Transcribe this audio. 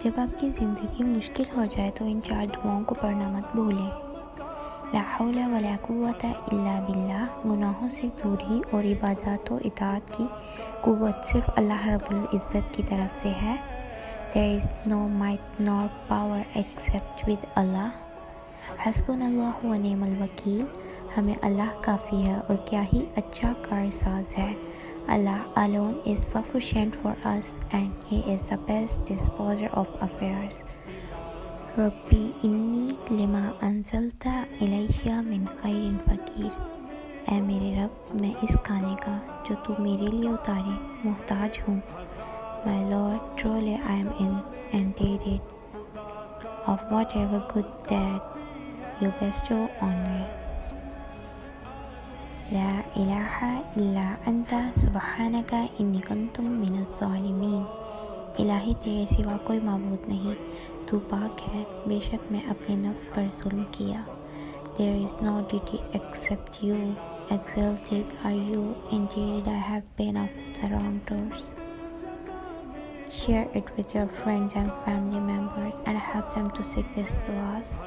جب آپ کی زندگی مشکل ہو جائے تو ان 4 دعاؤں کو پڑھنا مت بھولیں۔ لا حول ولا قوت الا باللہ، گناہوں سے دوری اور عبادات و اطاعت کی قوت صرف اللہ رب العزت کی طرف سے ہے۔ There is no might nor power except with Allah۔ حسبنا اللہ و نعم الوکیل، ہمیں اللہ کافی ہے اور کیا ہی اچھا کارساز ہے۔ Allah alone is sufficient for us and He is the best disposer of affairs۔ ربی انی لما انزلت الیہ من خیر فقیر، اے میرے رب میں اس کھانے کا جو تو میرے لیے اتارے محتاج ہوں۔ My Lord, truly I am indebted of whatever good that you bestow on me۔ لا الہ الا انت سبحانک انی کنت من الظالمین، الہی تیرے سوا کوئی معبود نہیں، تو پاک ہے، بے شک میں اپنے نفس پر ظلم کیا۔ There is no deity except you، exalted are you، indeed I have been of the wrongdoers۔ Share it with your friends and family members and help them to seek these du'as۔